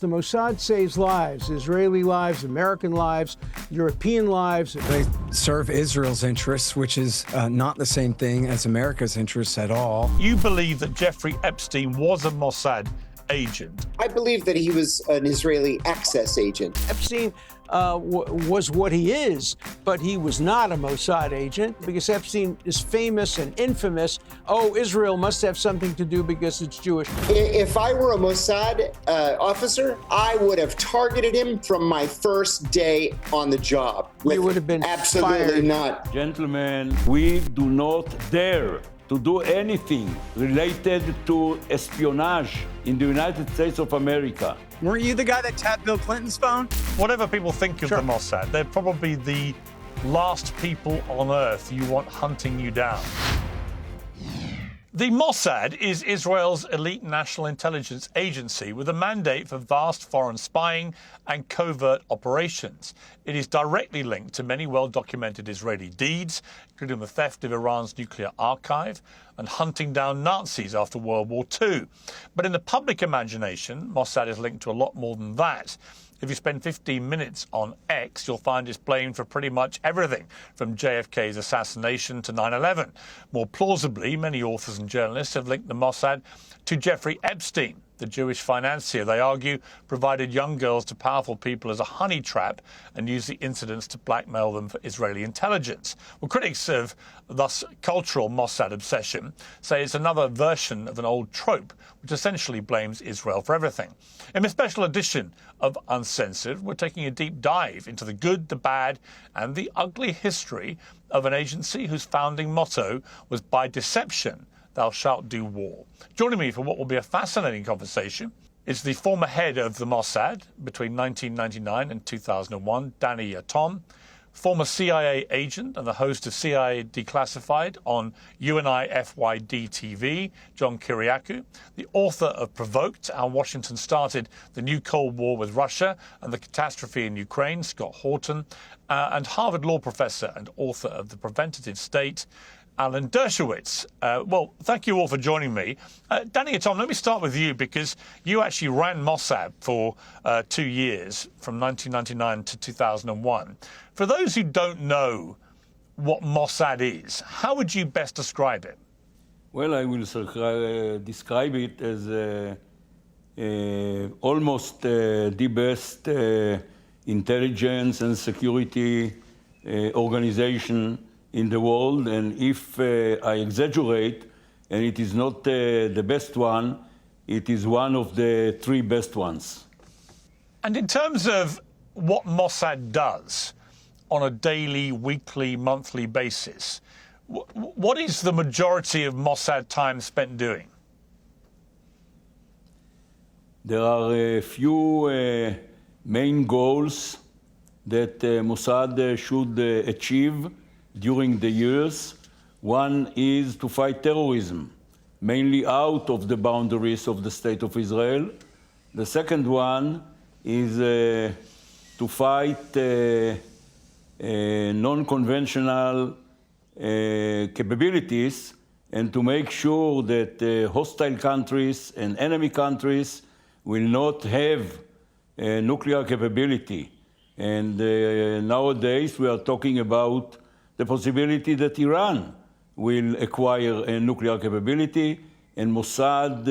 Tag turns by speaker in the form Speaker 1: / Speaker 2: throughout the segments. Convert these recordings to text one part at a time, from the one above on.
Speaker 1: The Mossad saves lives, Israeli lives, American lives, European lives.
Speaker 2: They serve Israel's interests, which is not the same thing as America's interests at all.
Speaker 3: You believe that Jeffrey Epstein was a Mossad agent?
Speaker 4: I believe that he was an Israeli access agent.
Speaker 1: Epstein was what he is, but he was not a Mossad agent because Epstein is famous and infamous. Oh, Israel must have something to do because it's Jewish.
Speaker 4: If I were a Mossad officer, I would have targeted him from my first day on the job.
Speaker 1: You would have been
Speaker 4: absolutely
Speaker 1: fired.
Speaker 4: not.
Speaker 5: Gentlemen, we do not dare to do anything related to espionage in the United States of America.
Speaker 2: Weren't you the guy that tapped Bill Clinton's phone?
Speaker 3: Whatever people think of the Mossad, they're probably the last people on earth you want hunting you down. The Mossad is Israel's elite national intelligence agency with a mandate for vast foreign spying and covert operations. It is directly linked to many well-documented Israeli deeds, including the theft of Iran's nuclear archive and hunting down Nazis after World War II. But in the public imagination, Mossad is linked to a lot more than that. If you spend 15 minutes on X, you'll find it's blamed for pretty much everything, from JFK's assassination to 9/11. More plausibly, many authors and journalists have linked the Mossad to Jeffrey Epstein, the Jewish financier they argue provided young girls to powerful people as a honey trap and used the incidents to blackmail them for Israeli intelligence. Well, critics of thus cultural Mossad obsession say it's another version of an old trope which essentially blames Israel for everything. In this special edition of Uncensored, we're taking a deep dive into the good, the bad and the ugly history of an agency whose founding motto was by deception thou shalt do war. Joining me for what will be a fascinating conversation is the former head of the Mossad between 1999 and 2001, Danny Yatom, former CIA agent and the host of CIA Declassified on UNI FYD TV, John Kiriakou, the author of Provoked, How Washington Started the New Cold War with Russia and the Catastrophe in Ukraine, Scott Horton, and Harvard law professor and author of The Preventative State, Alan Dershowitz. Well, thank you all for joining me. Danny Yatom, let me start with you because you actually ran Mossad for 2 years, from 1999 to 2001. For those who don't know what Mossad is, how would you best describe it?
Speaker 5: Well, I will describe it as almost the best intelligence and security organization in the world, and if I exaggerate, and it is not the best one, it is one of the 3 best ones.
Speaker 3: And in terms of what Mossad does on a daily, weekly, monthly basis, what is the majority of Mossad time spent doing?
Speaker 5: There are a few main goals that Mossad should achieve during the years. One is to fight terrorism, mainly out of the boundaries of the State of Israel. The second one is to fight non-conventional capabilities and to make sure that hostile countries and enemy countries will not have nuclear capability. And nowadays we are talking about the possibility that Iran will acquire a nuclear capability, and Mossad,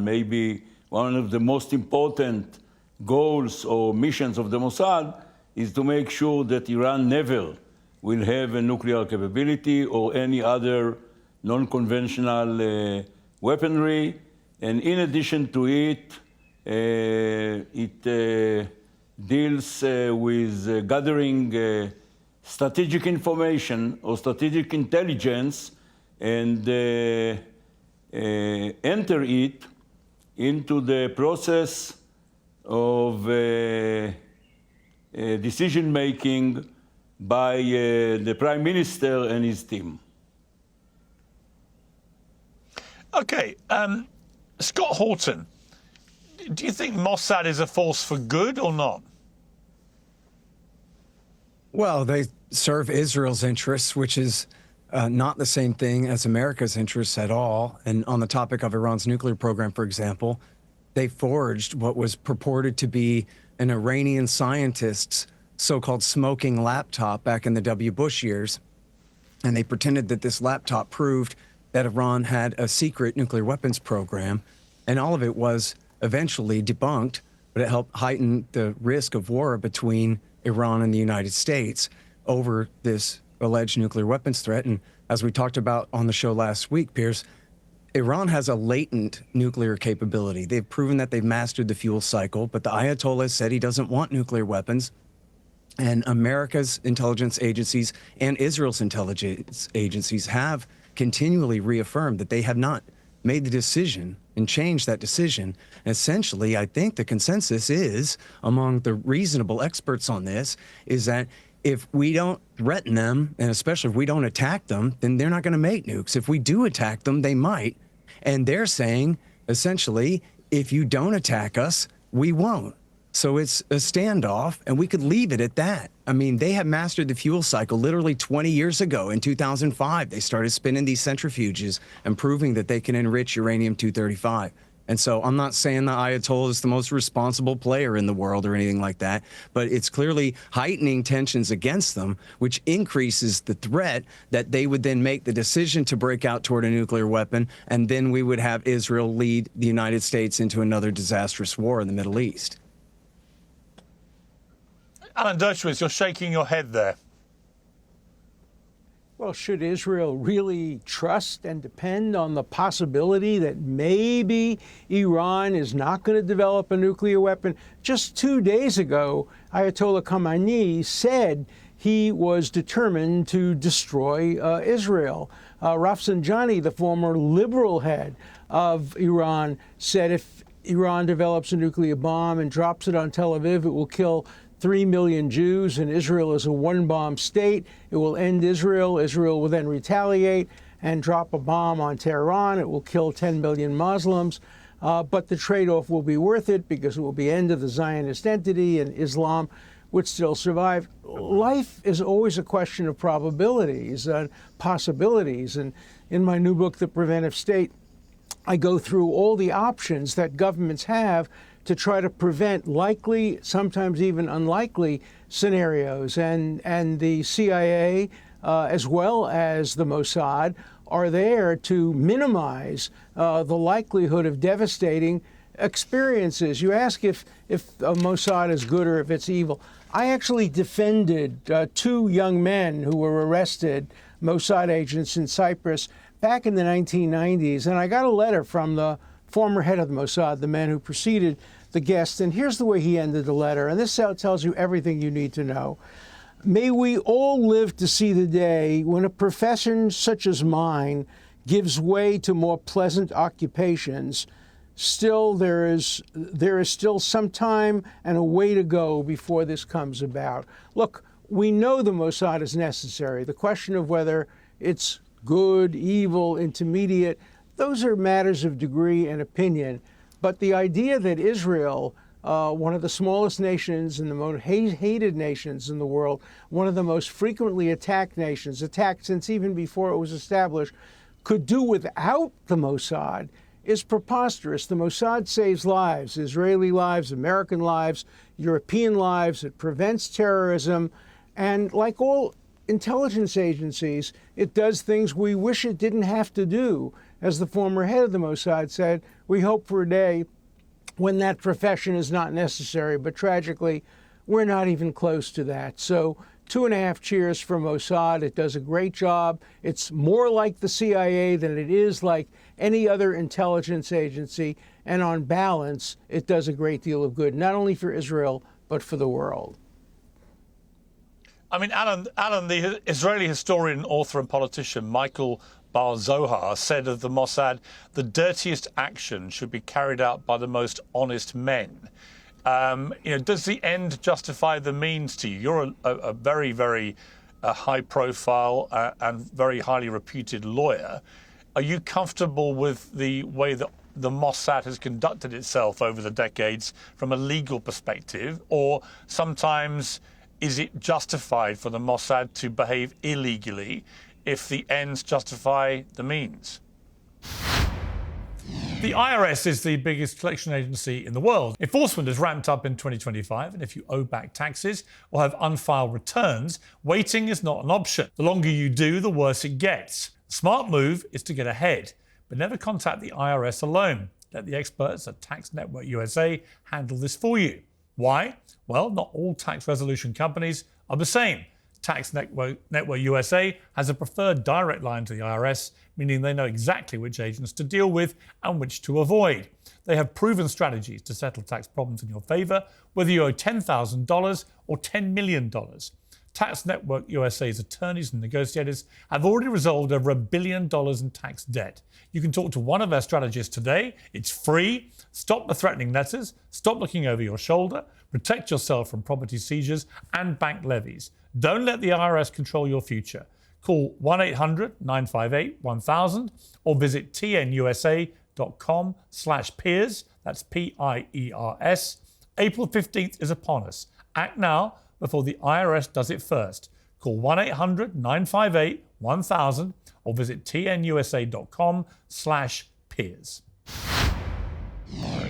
Speaker 5: maybe one of the most important goals or missions of the Mossad is to make sure that Iran never will have a nuclear capability or any other non-conventional weaponry. And in addition to it, it deals with gathering strategic information or strategic intelligence and enter it into the process of decision-making by the Prime Minister and his team.
Speaker 3: Okay, Scott Horton, do you think Mossad is a force for good or not?
Speaker 2: Well, they serve Israel's interests, which is not the same thing as America's interests at all. And on the topic of Iran's nuclear program, for example, they forged what was purported to be an Iranian scientist's so-called smoking laptop back in the W. Bush years. And they pretended that this laptop proved that Iran had a secret nuclear weapons program. And all of it was eventually debunked, but it helped heighten the risk of war between Iran and the United States over this alleged nuclear weapons threat. And as we talked about on the show last week, Piers, Iran has a latent nuclear capability. They've proven that they've mastered the fuel cycle, but the Ayatollah said he doesn't want nuclear weapons. And America's intelligence agencies and Israel's intelligence agencies have continually reaffirmed that they have not made the decision and changed that decision. And essentially, I think the consensus is, among the reasonable experts on this, is that if we don't threaten them, and especially if we don't attack them, then they're not going to make nukes. If we do attack them, they might. And they're saying, essentially, if you don't attack us, we won't. So it's a standoff, and we could leave it at that. I mean, they have mastered the fuel cycle literally 20 years ago. In 2005, they started spinning these centrifuges and proving that they can enrich uranium-235. And so I'm not saying the Ayatollah is the most responsible player in the world or anything like that, but it's clearly heightening tensions against them, which increases the threat that they would then make the decision to break out toward a nuclear weapon, and then we would have Israel lead the United States into another disastrous war in the Middle East.
Speaker 3: Alan Dershowitz, you're shaking your head there.
Speaker 1: Well, should Israel really trust and depend on the possibility that maybe Iran is not going to develop a nuclear weapon? Just 2 days ago, Ayatollah Khamenei said he was determined to destroy Israel. Rafsanjani, the former liberal head of Iran, said if Iran develops a nuclear bomb and drops it on Tel Aviv, it will kill 3 million Jews, and Israel is a one-bomb state. It will end Israel. Israel will then retaliate and drop a bomb on Tehran. It will kill 10 million Muslims. But the trade-off will be worth it because it will be end of the Zionist entity and Islam would still survive. Life is always a question of probabilities and possibilities. And in my new book, The Preventive State, I go through all the options that governments have to try to prevent likely, sometimes even unlikely scenarios. And the CIA, as well as the Mossad, are there to minimize the likelihood of devastating experiences. You ask if Mossad is good or if it's evil. I actually defended 2 young men who were arrested, Mossad agents in Cyprus, back in the 1990s. And I got a letter from the former head of the Mossad, the man who preceded the guest, and here's the way he ended the letter, and this tells you everything you need to know. May we all live to see the day when a profession such as mine gives way to more pleasant occupations. Still, there is still some time and a way to go before this comes about. Look, we know the Mossad is necessary. The question of whether it's good, evil, intermediate, those are matters of degree and opinion. But the idea that Israel, one of the smallest nations and the most hated nations in the world, one of the most frequently attacked nations, attacked since even before it was established, could do without the Mossad is preposterous. The Mossad saves lives, Israeli lives, American lives, European lives. It prevents terrorism. And like all intelligence agencies, it does things we wish it didn't have to do. As the former head of the Mossad said, we hope for a day when that profession is not necessary. But tragically, we're not even close to that. So 2.5 cheers for Mossad. It does a great job. It's more like the CIA than it is like any other intelligence agency. And on balance, it does a great deal of good, not only for Israel, but for the world.
Speaker 3: I mean, Alan, the Israeli historian, author and politician Michael Bar-Zohar said of the Mossad, the dirtiest action should be carried out by the most honest men. Does the end justify the means to you? You're a very, very high-profile and very highly reputed lawyer. Are you comfortable with the way that the Mossad has conducted itself over the decades from a legal perspective, or sometimes is it justified for the Mossad to behave illegally if the ends justify the means? The IRS is the biggest collection agency in the world. Enforcement has ramped up in 2025, and if you owe back taxes or have unfiled returns, waiting is not an option. The longer you do, the worse it gets. The smart move is to get ahead, but never contact the IRS alone. Let the experts at Tax Network USA handle this for you. Why? Well, not all tax resolution companies are the same. Tax Network USA has a preferred direct line to the IRS, meaning they know exactly which agents to deal with and which to avoid. They have proven strategies to settle tax problems in your favor, whether you owe $10,000 or $10 million. Tax Network USA's attorneys and negotiators have already resolved over $1 billion in tax debt. You can talk to one of their strategists today. It's free. Stop the threatening letters, stop looking over your shoulder, protect yourself from property seizures and bank levies. Don't let the IRS control your future. Call 1-800-958-1000 or visit tnusa.com/Piers. That's Piers. April 15th is upon us. Act now before the IRS does it first. Call 1-800-958-1000 or visit tnusa.com/Piers.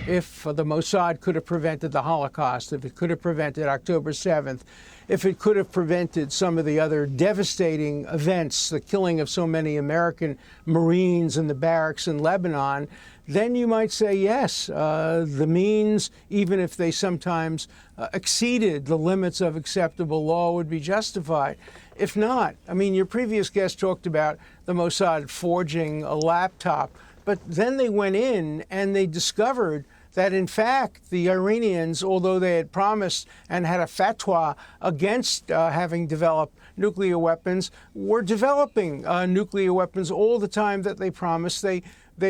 Speaker 1: If the Mossad could have prevented the Holocaust, if it could have prevented October 7th, if it could have prevented some of the other devastating events, the killing of so many American Marines in the barracks in Lebanon, then you might say, yes, the means, even if they sometimes exceeded the limits of acceptable law, would be justified. If not, I mean, your previous guest talked about the Mossad forging a laptop, but then they went in and they discovered that, in fact, the Iranians, although they had promised and had a fatwa against having developed nuclear weapons, were developing nuclear weapons all the time that they promised they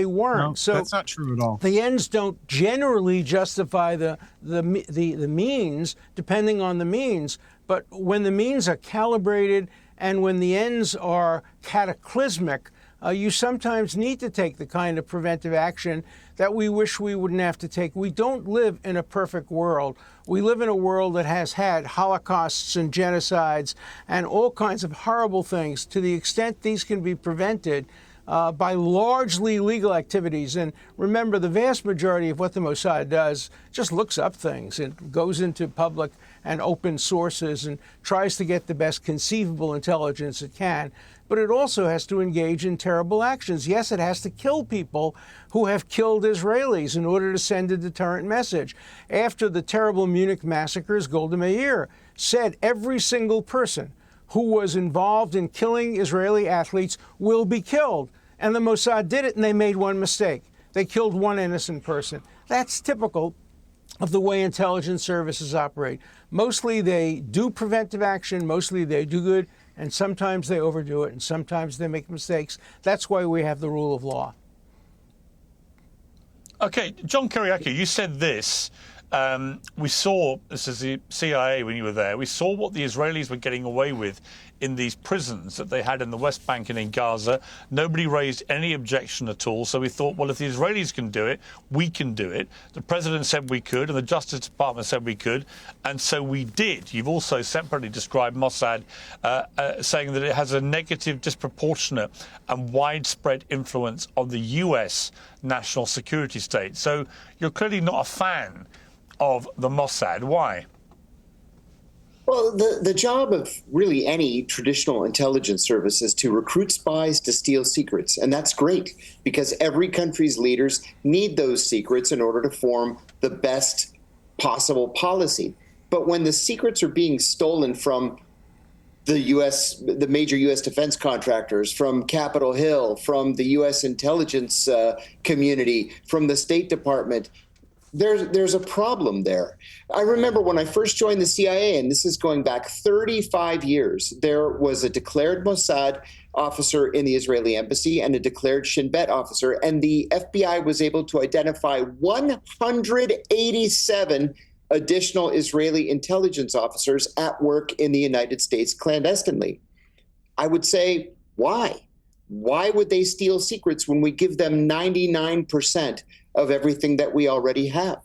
Speaker 1: weren't.
Speaker 6: No,
Speaker 1: so
Speaker 6: that's not true at all.
Speaker 1: The ends don't generally justify the means, depending on the means. But when the means are calibrated and when the ends are cataclysmic, you sometimes need to take the kind of preventive action that we wish we wouldn't have to take. We don't live in a perfect world. We live in a world that has had holocausts and genocides and all kinds of horrible things. To the extent these can be prevented by largely legal activities. And remember, the vast majority of what the Mossad does just looks up things. It goes into public and open sources and tries to get the best conceivable intelligence it can. But it also has to engage in terrible actions. Yes, it has to kill people who have killed Israelis in order to send a deterrent message. After the terrible Munich massacres, Golda Meir said every single person who was involved in killing Israeli athletes will be killed. And the Mossad did it, and they made one mistake. They killed one innocent person. That's typical of the way intelligence services operate. Mostly they do preventive action, mostly they do good, and sometimes they overdo it, and sometimes they make mistakes. That's why we have the rule of law.
Speaker 3: Okay, John Kiriakou, you said this. We saw, this is the CIA when you were there, we saw what the Israelis were getting away with in these prisons that they had in the West Bank and in Gaza. Nobody raised any objection at all. So we thought, well, if the Israelis can do it, we can do it. The president said we could, and the Justice Department said we could, and so we did. You've also separately described Mossad saying that it has a negative, disproportionate and widespread influence on the US national security state. So you're clearly not a fan of the Mossad. Why?
Speaker 4: Well, the job of really any traditional intelligence service is to recruit spies to steal secrets. And that's great because every country's leaders need those secrets in order to form the best possible policy. But when the secrets are being stolen from the major U.S. defense contractors, from Capitol Hill, from the U.S. intelligence community, from the State Department, there's a problem there. I remember when I first joined the CIA, and this is going back 35 years, there was a declared Mossad officer in the Israeli embassy and a declared Shin Bet officer, and the FBI was able to identify 187 additional Israeli intelligence officers at work in the United States clandestinely. I would say, why? Why would they steal secrets when we give them 99% of everything that we already have?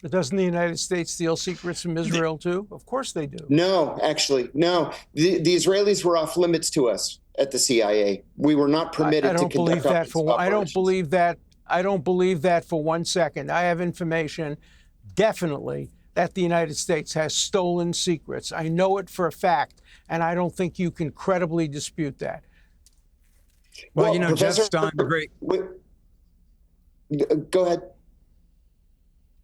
Speaker 1: But doesn't the United States steal secrets from Israel too? Of course they do.
Speaker 4: No, actually, no. The Israelis were off limits to us at the CIA. We were not permitted to conduct offensive operations.
Speaker 1: I don't believe that. I don't believe that for 1 second. I have information, definitely, that the United States has stolen secrets. I know it for a fact, and I don't think you can credibly dispute that.
Speaker 2: Well, you know, Jeff Stein, the great.
Speaker 4: Go ahead.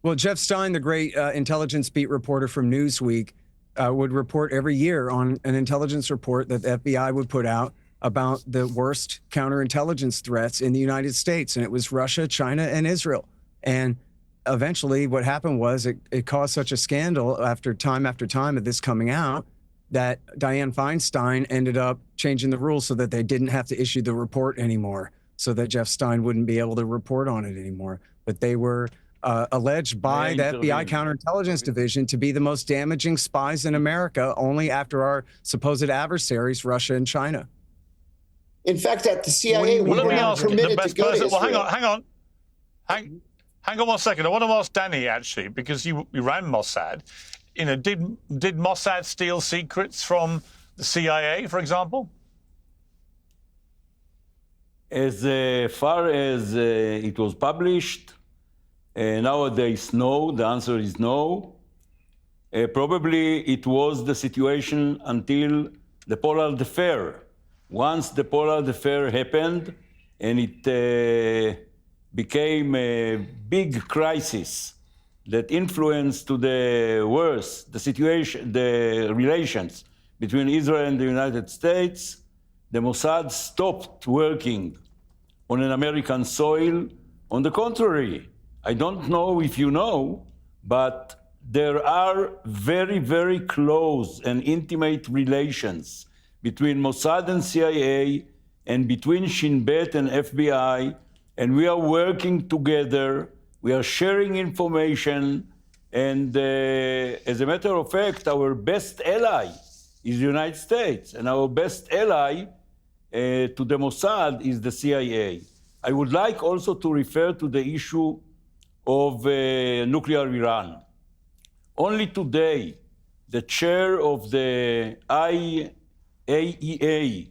Speaker 2: Well, Jeff Stein, the great intelligence beat reporter from Newsweek, would report every year on an intelligence report that the FBI would put out about the worst counterintelligence threats in the United States. And it was Russia, China, and Israel. And eventually what happened was it caused such a scandal after time of this coming out that Dianne Feinstein ended up changing the rules so that they didn't have to issue the report anymore, so that Jeff Stein wouldn't be able to report on it anymore. But they were alleged by the FBI counterintelligence division to be the most damaging spies in America, only after our supposed adversaries, Russia and China.
Speaker 4: In fact, at the CIA, we were not permitted to go to Israel.
Speaker 3: Well, hang on 1 second. I want to ask Danny, actually, because you ran Mossad. You know, did Mossad steal secrets from the CIA, for example?
Speaker 5: As far as it was published, nowadays, no. The answer is no. Probably it was the situation until the Pollard affair. Once the Pollard affair happened and it became a big crisis that influenced to the worst the situation, the relations between Israel and the United States, the Mossad stopped working on an American soil. On the contrary, I don't know if you know, but there are very, very close and intimate relations between Mossad and CIA and between Shin Bet and FBI, and we are working together, we are sharing information, and as a matter of fact, our best ally is the United States, and our best ally to the Mossad is the CIA. I would like also to refer to the issue of nuclear Iran. Only today, the chair of the IAEA,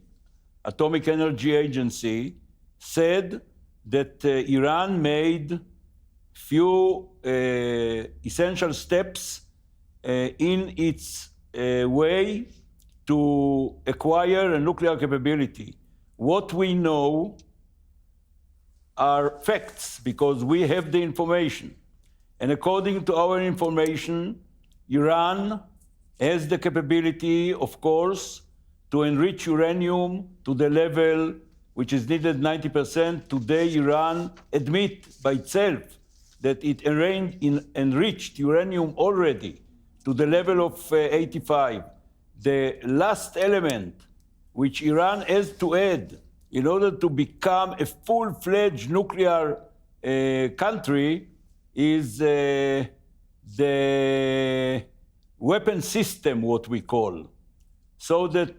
Speaker 5: Atomic Energy Agency, said that Iran made few essential steps in its way to acquire a nuclear capability. What we know are facts because we have the information. And according to our information, Iran has the capability, of course, to enrich uranium to the level which is needed 90%. Today, Iran admits by itself that it enriched uranium already to the level of 85. The last element which Iran has to add in order to become a full-fledged nuclear country is the weapon system, what we call, so that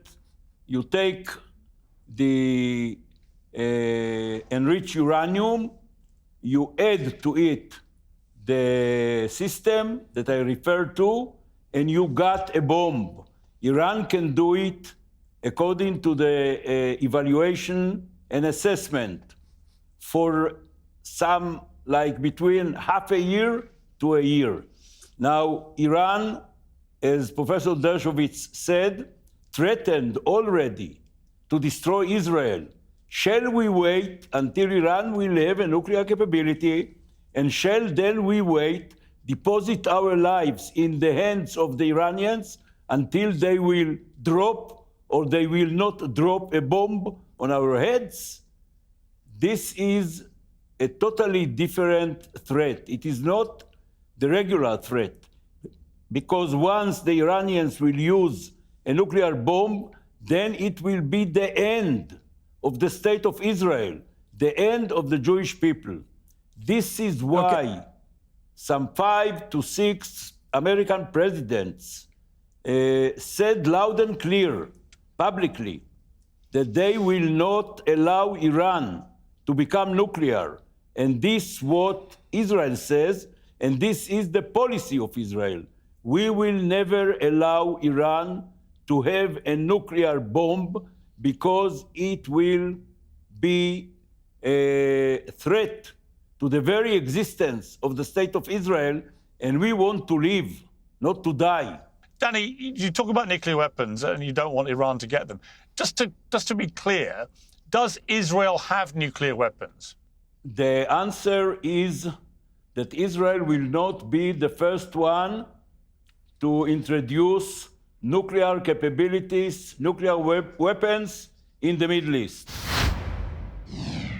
Speaker 5: you take the enriched uranium, you add to it the system that I referred to, and you got a bomb. Iran can do it according to the evaluation and assessment for some, like between half a year to a year. Now, Iran, as Professor Dershowitz said, threatened already to destroy Israel. Shall we wait until Iran will have a nuclear capability, and shall then we wait, deposit our lives in the hands of the Iranians until they will drop or they will not drop a bomb on our heads? This is a totally different threat. It is not the regular threat, because once the Iranians will use a nuclear bomb, then it will be the end of the state of Israel, the end of the Jewish people. This is why some 5 to 6 American presidents said loud and clear, publicly, that they will not allow Iran to become nuclear. And this is what Israel says, And this is the policy of Israel. We will never allow Iran to have a nuclear bomb because it will be a threat to the very existence of the state of Israel, and we want to live, not to die.
Speaker 3: Danny, you talk about nuclear weapons and you don't want Iran to get them. Just to be clear, does Israel have nuclear weapons?
Speaker 5: The answer is that Israel will not be the first one to introduce nuclear capabilities, nuclear weapons in the Middle East.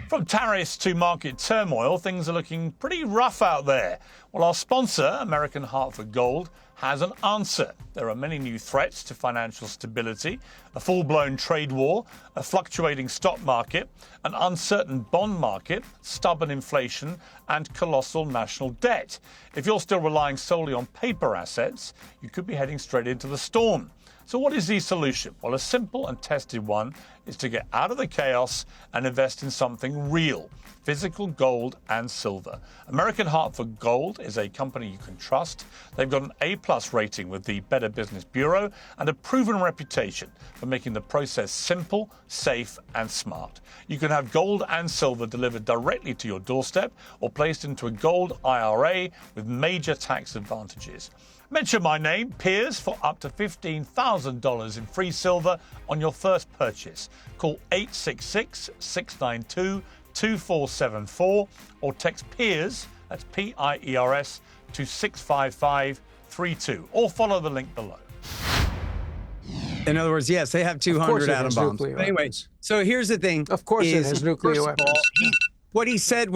Speaker 3: From tariffs to market turmoil, things are looking pretty rough out there. Well, our sponsor, American Hartford Gold, has an answer. There are many new threats to financial stability, a full-blown trade war, a fluctuating stock market, an uncertain bond market, stubborn inflation, and colossal national debt. If you're still relying solely on paper assets, you could be heading straight into the storm. So what is the solution? Well, a simple and tested one is to get out of the chaos and invest in something real, physical gold and silver. American Hartford Gold is a company you can trust. They've got an A+ rating with the Better Business Bureau and a proven reputation for making the process simple, safe and smart. You can have gold and silver delivered directly to your doorstep or placed into a gold IRA with major tax advantages. Mention my name, Piers, for up to $15,000 in free silver on your first purchase. Call 866-692-2474 or text Piers, that's P-I-E-R-S, to 65532 or follow the link below.
Speaker 2: In other words, yes, they have 200 atom bombs. But anyway, so here's the thing.
Speaker 1: Of course it has nuclear weapons.
Speaker 2: What he said,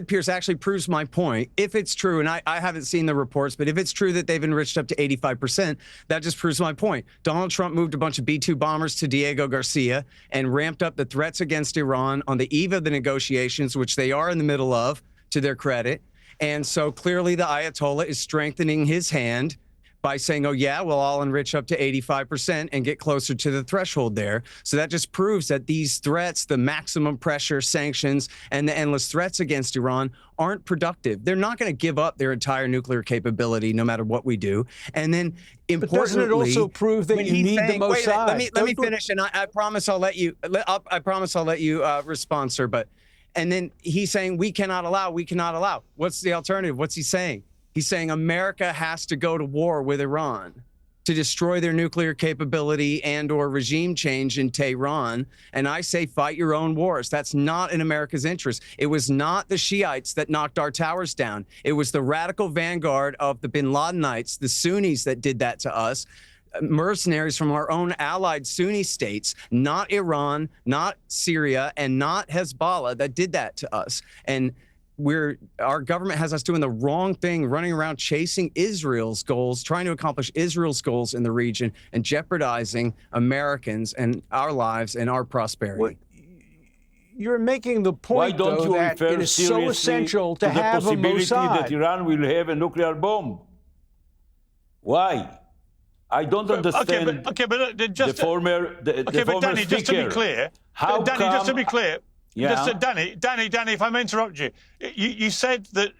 Speaker 2: Piers, actually proves my point. If it's true, and I haven't seen the reports, but if it's true that they've enriched up to 85%, that just proves my point. Donald Trump moved a bunch of B-2 bombers to Diego Garcia and ramped up the threats against Iran on the eve of the negotiations, which they are in the middle of, to their credit. And so clearly the Ayatollah is strengthening his hand by saying, oh, yeah, well, I'll enrich up to 85% and get closer to the threshold there. So that just proves that these threats, the maximum pressure sanctions and the endless threats against Iran aren't productive. They're not going to give up their entire nuclear capability no matter what we do. And then importantly,
Speaker 1: but doesn't it also prove that you need the Mossad?
Speaker 2: Let me finish, and I promise I'll let you. I promise I'll let you respond, sir. But and then he's saying we cannot allow. What's the alternative? What's he saying? He's saying America has to go to war with Iran to destroy their nuclear capability and or regime change in Tehran. And I say fight your own wars. That's not in America's interest. It was not the Shiites that knocked our towers down. It was the radical vanguard of the bin Ladenites, the Sunnis, that did that to us. Mercenaries from our own allied Sunni states, not Iran, not Syria, and not Hezbollah that did that to us. And our government has us doing the wrong thing, running around chasing Israel's goals, trying to accomplish Israel's goals in the region and jeopardizing Americans and our lives and our prosperity.
Speaker 1: Well, you're making the point, though, that it is so essential to have a Mossad.
Speaker 5: The possibility that Iran will have a nuclear bomb. Why? I don't understand
Speaker 3: but just,
Speaker 5: the former
Speaker 3: but Danny,
Speaker 5: speaker.
Speaker 3: Just to be clear, just to be clear,
Speaker 5: yeah.
Speaker 3: Danny, if I may interrupt you, you said that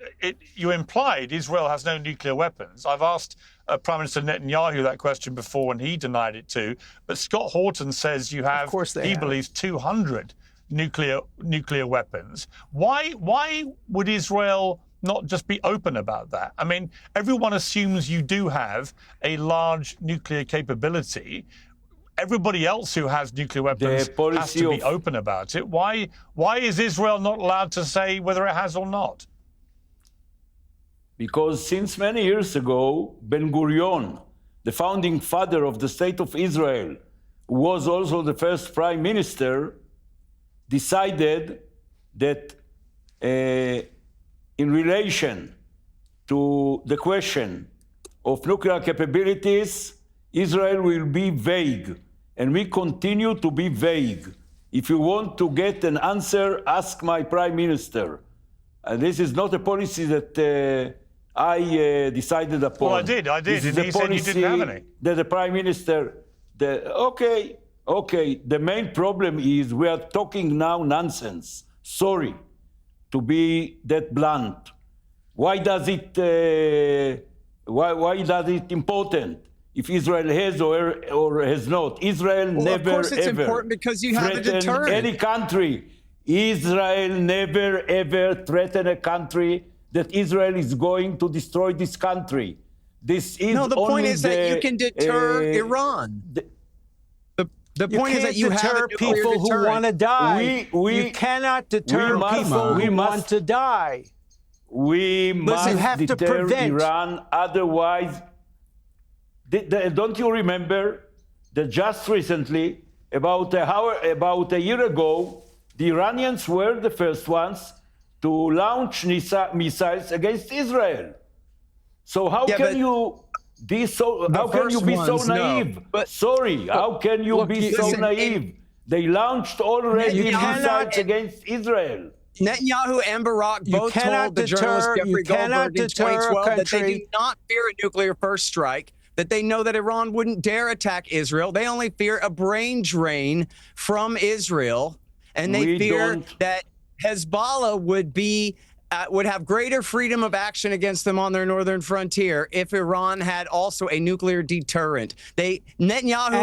Speaker 3: you implied Israel has no nuclear weapons. I've asked Prime Minister Netanyahu that question before, and he denied it too. But Scott Horton says you have, believes, 200 nuclear weapons. Why would Israel not just be open about that? I mean, everyone assumes you do have a large nuclear capability. Everybody else who has nuclear weapons has to be open about it. Why is Israel not allowed to say whether it has or not?
Speaker 5: Because since many years ago, Ben-Gurion, the founding father of the State of Israel, who was also the first prime minister, decided that in relation to the question of nuclear capabilities, Israel will be vague, and we continue to be vague. If you want to get an answer, ask my prime minister. This is not a policy that I decided upon.
Speaker 3: Well, I did,
Speaker 5: This is
Speaker 3: and he said you didn't have any.
Speaker 5: That the prime minister, okay. The main problem is we are talking now nonsense. Sorry to be that blunt. Why does it important if Israel has or has not? Israel never
Speaker 2: of course it's
Speaker 5: ever
Speaker 2: important because you have a
Speaker 5: threatened
Speaker 2: deterrent.
Speaker 5: any country. Israel never ever threatened a country that Israel is going to destroy this country. This is
Speaker 2: No, the point
Speaker 5: only
Speaker 2: is that you can deter Iran. The point is that you have a
Speaker 1: people who want to die. You cannot deter people who want to die.
Speaker 5: We must
Speaker 1: have to
Speaker 5: deter
Speaker 1: prevent.
Speaker 5: Iran, otherwise. Don't you remember that just recently, about a year ago, the Iranians were the first ones to launch missiles against Israel. So how can you be so? How can you be so naive? How can you be so naive? They launched already missiles against Israel.
Speaker 2: Netanyahu and Barak both told the journalist Jeffrey Goldberg in 2012 that they do not fear a nuclear first strike, that they know that Iran wouldn't dare attack Israel. They only fear a brain drain from Israel, and they fear that Hezbollah would have greater freedom of action against them on their northern frontier if Iran had also a nuclear deterrent. Netanyahu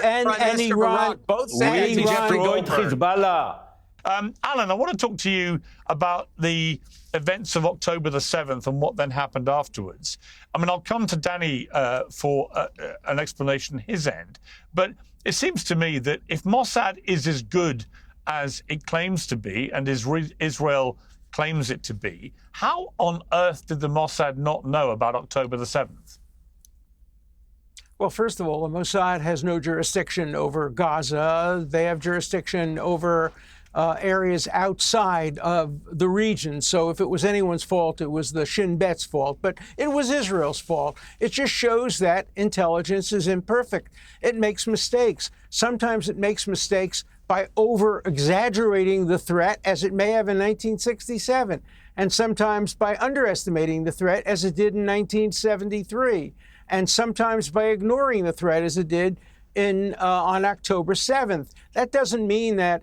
Speaker 2: and Prime Minister Barak both said to Jeffrey Goldberg.
Speaker 3: Alan, I want to talk to you about the events of October the 7th and what then happened afterwards. I mean, I'll come to Danny for an explanation his end, but it seems to me that if Mossad is as good as it claims to be and Israel claims it to be, how on earth did the Mossad not know about October the 7th?
Speaker 1: Well, first of all, the Mossad has no jurisdiction over Gaza. They have jurisdiction over areas outside of the region. So if it was anyone's fault, it was the Shin Bet's fault. But it was Israel's fault. It just shows that intelligence is imperfect. It makes mistakes. Sometimes it makes mistakes by over-exaggerating the threat, as it may have in 1967, and sometimes by underestimating the threat, as it did in 1973, and sometimes by ignoring the threat, as it did on October 7th. That doesn't mean that,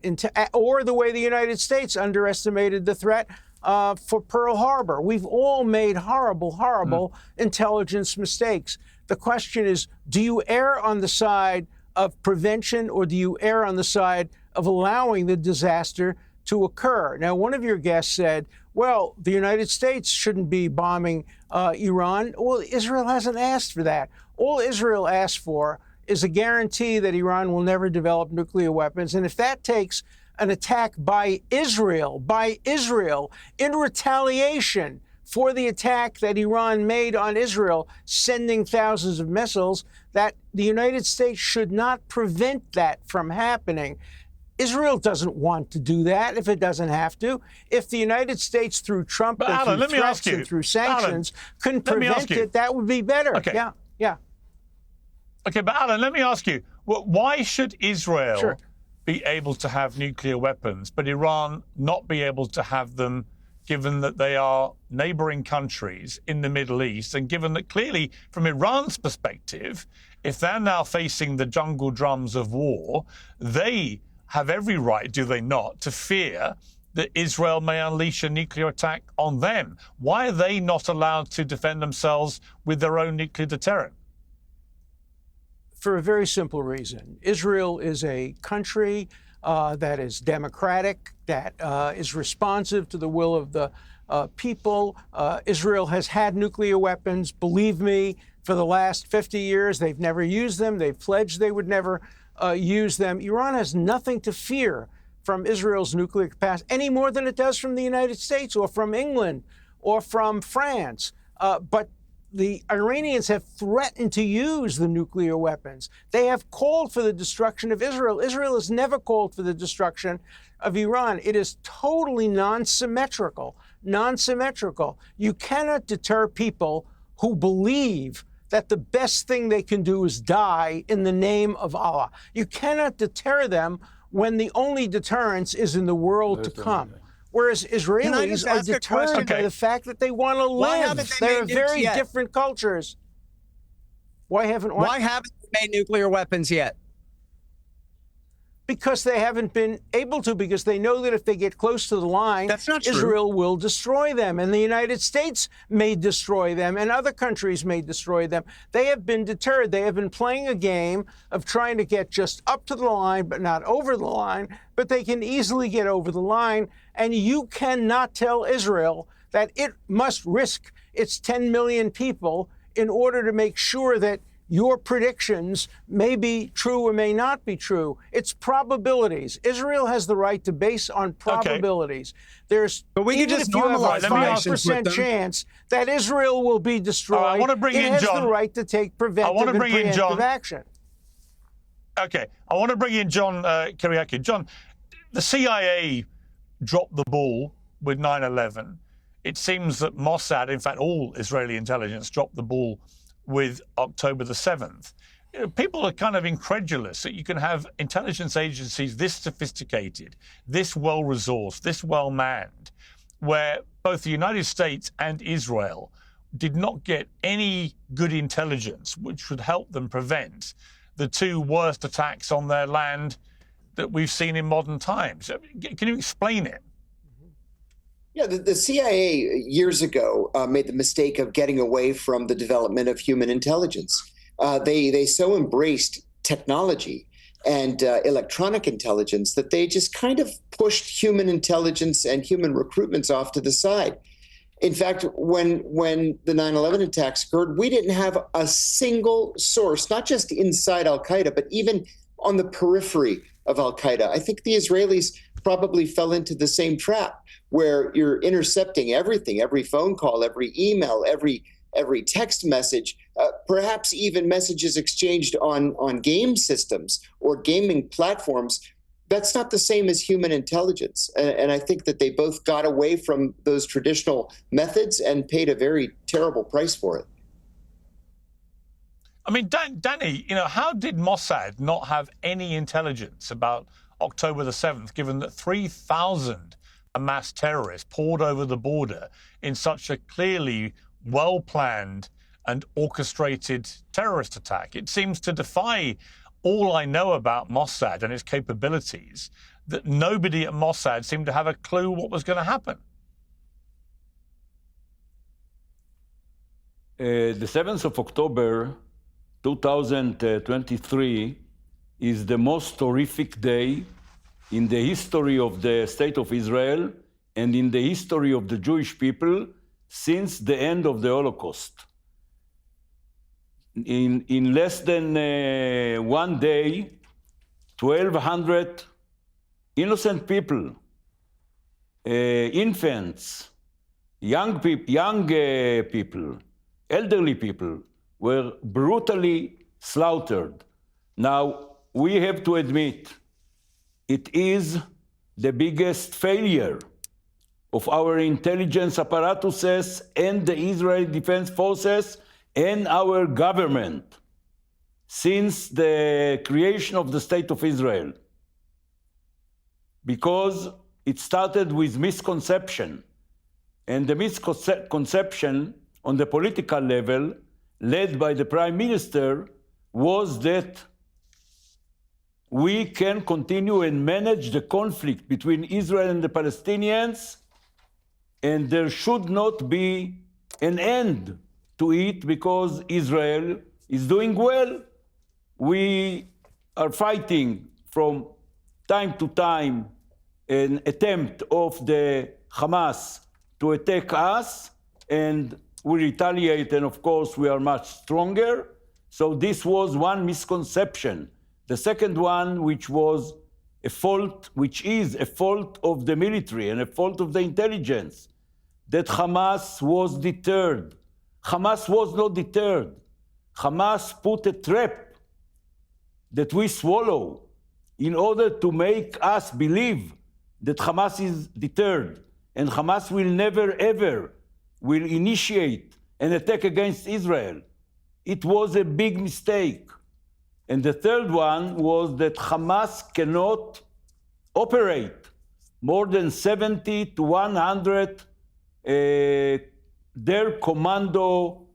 Speaker 1: or the way the United States underestimated the threat for Pearl Harbor. We've all made horrible intelligence mistakes. The question is, do you err on the side of prevention, or do you err on the side of allowing the disaster to occur? Now, one of your guests said, well, the United States shouldn't be bombing Iran. Well, Israel hasn't asked for that. All Israel asked for is a guarantee that Iran will never develop nuclear weapons. And if that takes an attack by Israel in retaliation for the attack that Iran made on Israel, sending thousands of missiles, that the United States should not prevent that from happening. Israel doesn't want to do that if it doesn't have to. If the United States, through Trump and
Speaker 3: Alan,
Speaker 1: through threats and through sanctions, couldn't prevent it, that would be better.
Speaker 3: Okay.
Speaker 1: Yeah.
Speaker 3: Okay, but Alan, let me ask you, why should Israel be able to have nuclear weapons, but Iran not be able to have them, given that they are neighboring countries in the Middle East, and given that clearly, from Iran's perspective, if they're now facing the jungle drums of war, they have every right, do they not, to fear that Israel may unleash a nuclear attack on them? Why are they not allowed to defend themselves with their own nuclear deterrent?
Speaker 1: For a very simple reason. Israel is a country that is democratic, that is responsive to the will of the people. Israel has had nuclear weapons. Believe me, for the last 50 years, they've never used them. They've pledged they would never use them. Iran has nothing to fear from Israel's nuclear capacity any more than it does from the United States or from England or from France. But the Iranians have threatened to use the nuclear weapons. They have called for the destruction of Israel. Israel has never called for the destruction of Iran. It is totally non-symmetrical. You cannot deter people who believe that the best thing they can do is die in the name of Allah. You cannot deter them when the only deterrence is in the world to come. Whereas Israelis are deterred by the fact that they want to live. They're very different cultures. Why haven't
Speaker 2: they made nuclear weapons yet?
Speaker 1: because they haven't been able to, because they know that if they get close to the line,
Speaker 2: That's not true.
Speaker 1: Israel will destroy them, and the United States may destroy them, and other countries may destroy them. They have been deterred. They have been playing a game of trying to get just up to the line, but not over the line, but they can easily get over the line, and you cannot tell Israel that it must risk its 10 million people in order to make sure that your predictions may be true or may not be true. It's probabilities. Israel has the right to base on probabilities. There's,
Speaker 2: but we
Speaker 1: even
Speaker 2: could just
Speaker 1: if you have a
Speaker 2: normalize relations with
Speaker 1: 5%
Speaker 2: them.
Speaker 1: chance that Israel will be destroyed,
Speaker 3: I want to bring
Speaker 1: it
Speaker 3: in
Speaker 1: has
Speaker 3: John.
Speaker 1: the right to take preventive and preemptive action.
Speaker 3: Okay, I want to bring in John Kiriakou. John, the CIA dropped the ball with 9/11. It seems that Mossad, in fact, all Israeli intelligence, dropped the ball with October the 7th. You know, people are kind of incredulous that you can have intelligence agencies this sophisticated, this well-resourced, this well-manned, where both the United States and Israel did not get any good intelligence which would help them prevent the two worst attacks on their land that we've seen in modern times. Can you explain it?
Speaker 4: Yeah, the CIA years ago made the mistake of getting away from the development of human intelligence. They so embraced technology and electronic intelligence that they just kind of pushed human intelligence and human recruitments off to the side. In fact, when the 9/11 attacks occurred, we didn't have a single source, not just inside al-Qaeda, but even on the periphery of al-Qaeda. I think the Israelis probably fell into the same trap where you're intercepting everything, every phone call, every email, every text message, perhaps even messages exchanged on game systems or gaming platforms. That's not the same as human intelligence. And I think that they both got away from those traditional methods and paid a very terrible price for it.
Speaker 3: I mean, Danny, you know, how did Mossad not have any intelligence about October the 7th, given that 3,000 Hamas terrorists poured over the border in such a clearly well-planned and orchestrated terrorist attack? It seems to defy all I know about Mossad and its capabilities, that nobody at Mossad seemed to have a clue what was going to happen.
Speaker 5: The 7th of October 2023 is the most horrific day in the history of the State of Israel and in the history of the Jewish people since the end of the Holocaust. In less than 1 day, 1,200 innocent people, infants, young people, elderly people, were brutally slaughtered. Now, we have to admit, it is the biggest failure of our intelligence apparatuses and the Israeli Defense Forces and our government since the creation of the State of Israel. Because it started with misconception. And the misconception on the political level, led by the Prime Minister, was that we can continue and manage the conflict between Israel and the Palestinians, and there should not be an end to it because Israel is doing well. We are fighting from time to time an attempt of the Hamas to attack us, and we retaliate, and of course we are much stronger. So this was one misconception. The second one, which was a fault, which is a fault of the military and a fault of the intelligence, that Hamas was deterred. Hamas was not deterred. Hamas put a trap that we swallow in order to make us believe that Hamas is deterred, and Hamas will never ever will initiate an attack against Israel. It was a big mistake. And the third one was that Hamas cannot operate more than 70 to 100 their commando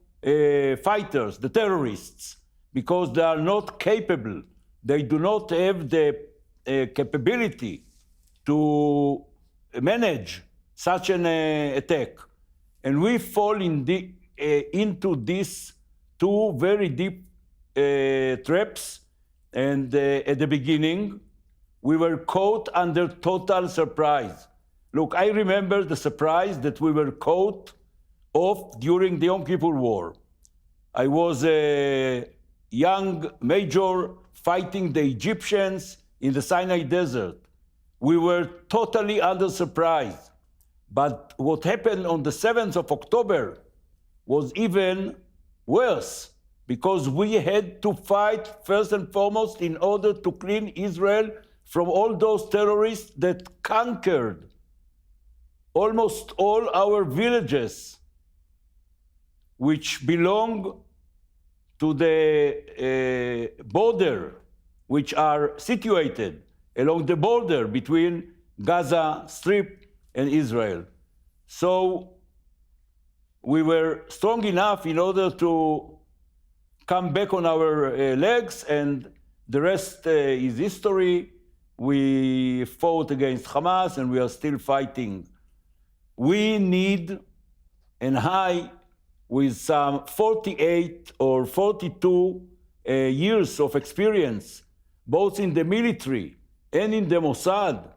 Speaker 5: fighters, the terrorists, because they are not capable. They do not have the capability to manage such an attack. And we fall into these two very deep traps. And at the beginning, we were caught under total surprise. Look, I remember the surprise that we were caught off during the Yom Kippur War. I was a young major fighting the Egyptians in the Sinai Desert. We were totally under surprise. But what happened on the 7th of October was even worse, because we had to fight first and foremost in order to clean Israel from all those terrorists that conquered almost all our villages, which belong to the border, which are situated along the border between Gaza Strip and Israel. So we were strong enough in order to come back on our legs, and the rest is history. We fought against Hamas, and we are still fighting. We need, and I, with some 48 or 42 years of experience, both in the military and in the Mossad,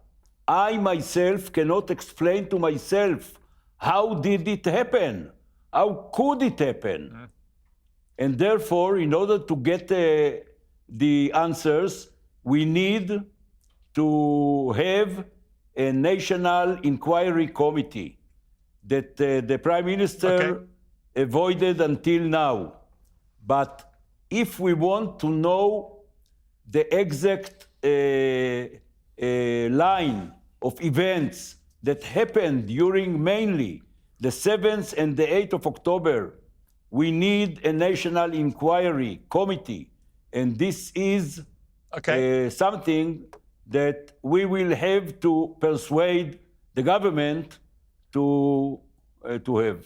Speaker 5: I myself cannot explain to myself, how did it happen? How could it happen? And therefore, in order to get the answers, we need to have a national inquiry committee that the Prime Minister avoided until now. But if we want to know the exact line of events that happened during mainly the 7th and the 8th of October, we need a national inquiry committee. And this is something that we will have to persuade the government to have.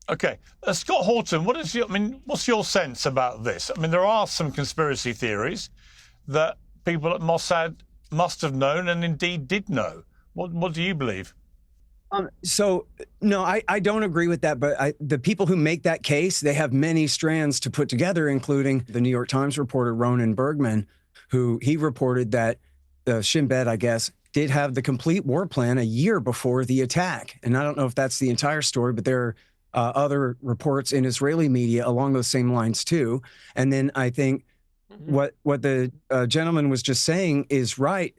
Speaker 3: Okay, Scott Horton, what's your sense about this? I mean, there are some conspiracy theories that people at Mossad must have known and indeed did know. What do you believe?
Speaker 2: So, no, I don't agree with that. But the people who make that case, they have many strands to put together, including the New York Times reporter Ronan Bergman, who he reported that Shin Bet, I guess, did have the complete war plan a year before the attack. And I don't know if that's the entire story, but there are other reports in Israeli media along those same lines, too. And then I think what the gentleman was just saying is right,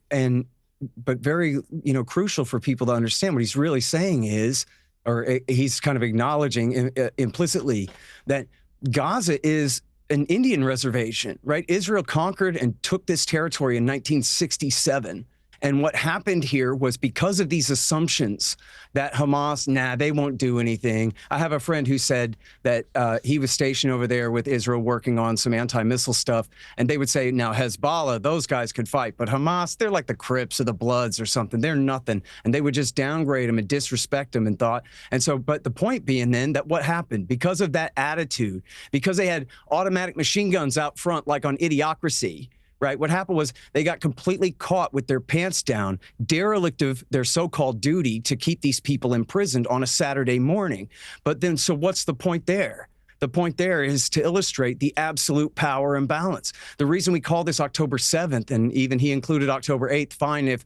Speaker 2: but very crucial for people to understand. What he's really saying is, or he's kind of acknowledging implicitly, that Gaza is an Indian reservation, right? Israel conquered and took this territory in 1967. And what happened here was, because of these assumptions that Hamas, they won't do anything. I have a friend who said that he was stationed over there with Israel working on some anti-missile stuff. And they would say, now Hezbollah, those guys could fight. But Hamas, they're like the Crips or the Bloods or something. They're nothing. And they would just downgrade them and disrespect them and thought. And so, but the point being then that what happened, because of that attitude, because they had automatic machine guns out front, like on Idiocracy, right? What happened was they got completely caught with their pants down, derelict of their so-called duty to keep these people imprisoned on a Saturday morning. But then, so what's the point there? The point there is to illustrate the absolute power imbalance. The reason we call this October 7th, and even he included October 8th, fine if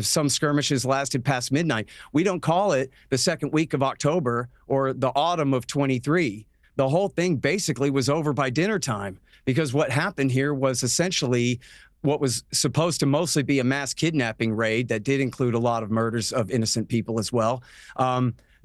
Speaker 2: some skirmishes lasted past midnight. We don't call it the second week of October or the autumn of 23. The whole thing basically was over by dinner time, because what happened here was essentially what was supposed to mostly be a mass kidnapping raid that did include a lot of murders of innocent people as well.